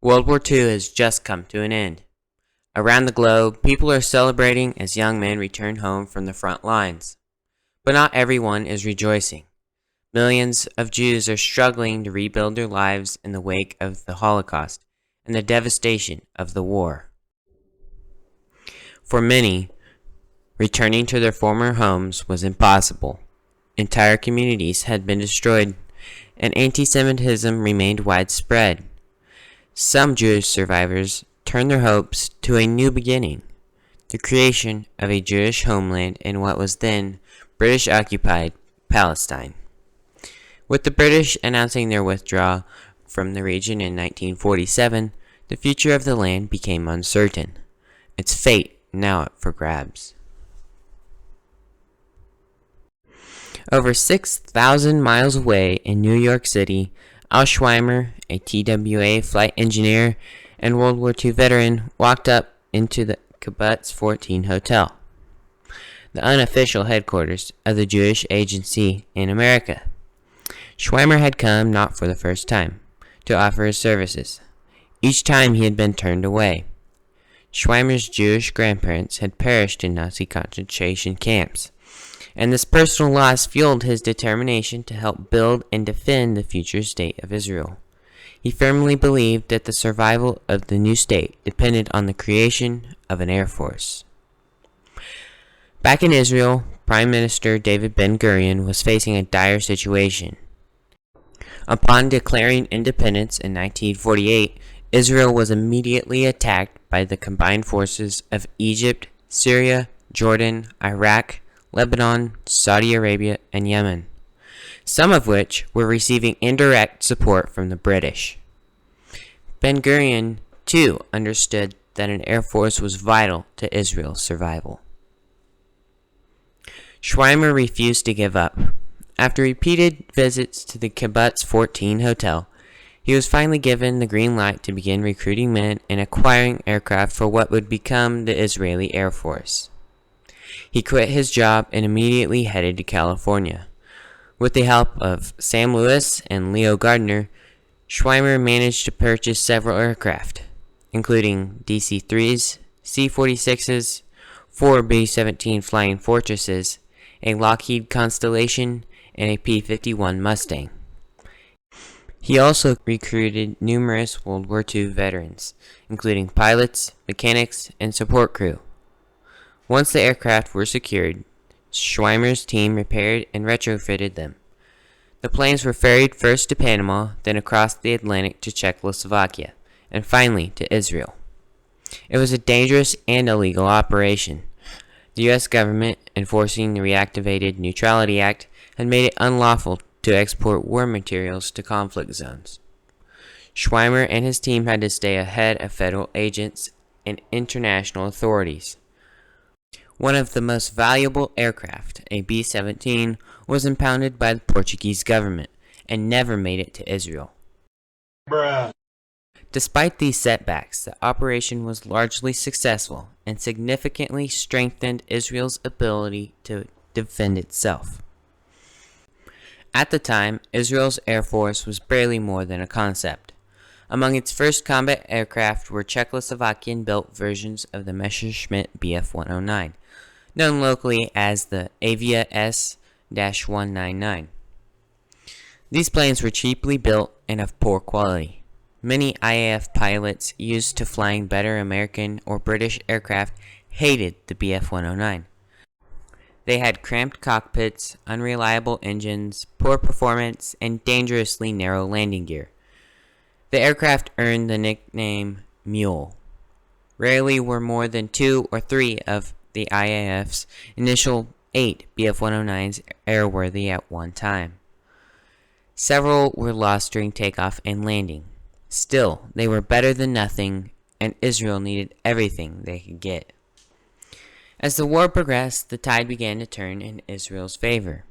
World War II has just come to an end. Around the globe, people are celebrating as young men return home from the front lines. But not everyone is rejoicing. Millions of Jews are struggling to rebuild their lives in the wake of the Holocaust and the devastation of the war. For many, returning to their former homes was impossible. Entire communities had been destroyed, and anti-Semitism remained widespread. Some Jewish survivors turned their hopes to a new beginning, the creation of a Jewish homeland in what was then British-occupied Palestine. With the British announcing their withdrawal from the region in 1947, the future of the land became uncertain, its fate now up for grabs. Over 6,000 miles away in New York City, Al Schwimmer, a TWA flight engineer and World War II veteran, walked up into the Kibbutz 14 Hotel, the unofficial headquarters of the Jewish agency in America. Schwimmer had come, not for the first time, to offer his services. Each time he had been turned away. Schwimmer's Jewish grandparents had perished in Nazi concentration camps, and this personal loss fueled his determination to help build and defend the future state of Israel. He firmly believed that the survival of the new state depended on the creation of an Air Force. Back in Israel, Prime Minister David Ben-Gurion was facing a dire situation. Upon declaring independence in 1948, Israel was immediately attacked by the combined forces of Egypt, Syria, Jordan, Iraq, Lebanon, Saudi Arabia, and Yemen, some of which were receiving indirect support from the British. Ben-Gurion, too, understood that an air force was vital to Israel's survival. Schwimmer refused to give up. After repeated visits to the Kibbutz 14 Hotel, he was finally given the green light to begin recruiting men and acquiring aircraft for what would become the Israeli Air Force. He quit his job and immediately headed to California. With the help of Sam Lewis and Leo Gardner, Schwimmer managed to purchase several aircraft, including DC-3s, C-46s, 4 B-17 Flying Fortresses, a Lockheed Constellation, and a P-51 Mustang. He also recruited numerous World War II veterans, including pilots, mechanics, and support crew. Once the aircraft were secured, Schwimmer's team repaired and retrofitted them. The planes were ferried first to Panama, then across the Atlantic to Czechoslovakia, and finally to Israel. It was a dangerous and illegal operation. The U.S. government, enforcing the reactivated Neutrality Act, had made it unlawful to export war materials to conflict zones. Schwimmer and his team had to stay ahead of federal agents and international authorities. One of the most valuable aircraft, a B-17, was impounded by the Portuguese government and never made it to Israel. Bruh. Despite these setbacks, the operation was largely successful and significantly strengthened Israel's ability to defend itself. At the time, Israel's Air Force was barely more than a concept. Among its first combat aircraft were Czechoslovakian-built versions of the Messerschmitt Bf-109, known locally as the Avia S-199. These planes were cheaply built and of poor quality. Many IAF pilots used to flying better American or British aircraft hated the Bf-109. They had cramped cockpits, unreliable engines, poor performance, and dangerously narrow landing gear. The aircraft earned the nickname Mule. Rarely were more than 2 or 3 of the IAF's initial 8 Bf-109s airworthy at one time. Several were lost during takeoff and landing. Still, they were better than nothing, and Israel needed everything they could get. As the war progressed, the tide began to turn in Israel's favor.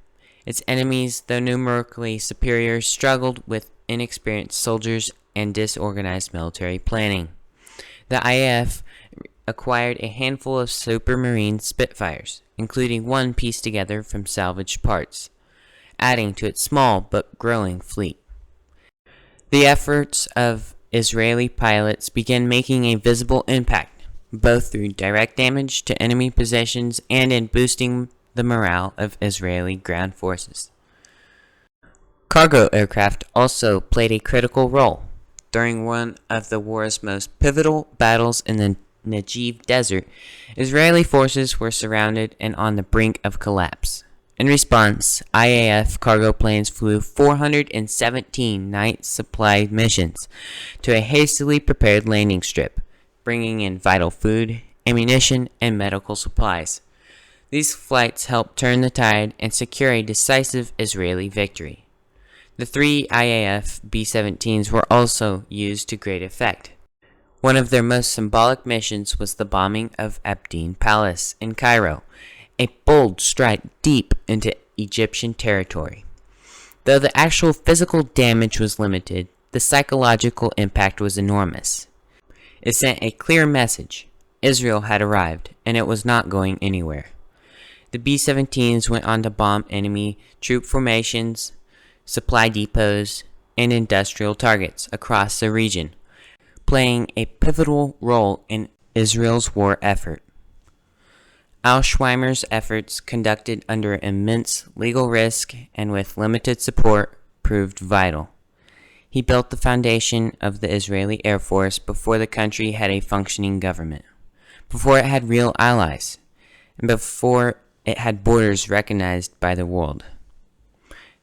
Its enemies, though numerically superior, struggled with inexperienced soldiers and disorganized military planning. The IAF acquired a handful of Supermarine Spitfires, including one pieced together from salvaged parts, adding to its small but growing fleet. The efforts of Israeli pilots began making a visible impact, both through direct damage to enemy positions and in boosting the morale of Israeli ground forces. Cargo aircraft also played a critical role. During one of the war's most pivotal battles in the Negev Desert, Israeli forces were surrounded and on the brink of collapse. In response, IAF cargo planes flew 417 night supply missions to a hastily prepared landing strip, bringing in vital food, ammunition, and medical supplies. These flights helped turn the tide and secure a decisive Israeli victory. The 3 IAF B-17s were also used to great effect. One of their most symbolic missions was the bombing of Abdeen Palace in Cairo, a bold strike deep into Egyptian territory. Though the actual physical damage was limited, the psychological impact was enormous. It sent a clear message: Israel had arrived, and it was not going anywhere. The B-17s went on to bomb enemy troop formations, supply depots, and industrial targets across the region, playing a pivotal role in Israel's war effort. Schwimmer's efforts, conducted under immense legal risk and with limited support, proved vital. He built the foundation of the Israeli Airforce before the country had a functioning government, before it had real allies, and before it had borders recognized by the world.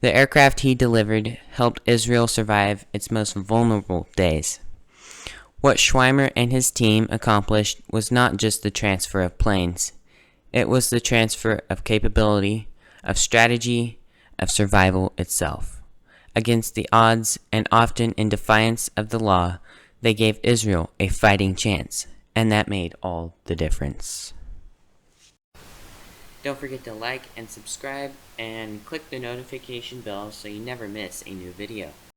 The aircraft he delivered helped Israel survive its most vulnerable days. What Schwimmer and his team accomplished was not just the transfer of planes. It was the transfer of capability, of strategy, of survival itself. Against the odds, and often in defiance of the law, they gave Israel a fighting chance, and that made all the difference. Don't forget to like and subscribe, and click the notification bell so you never miss a new video.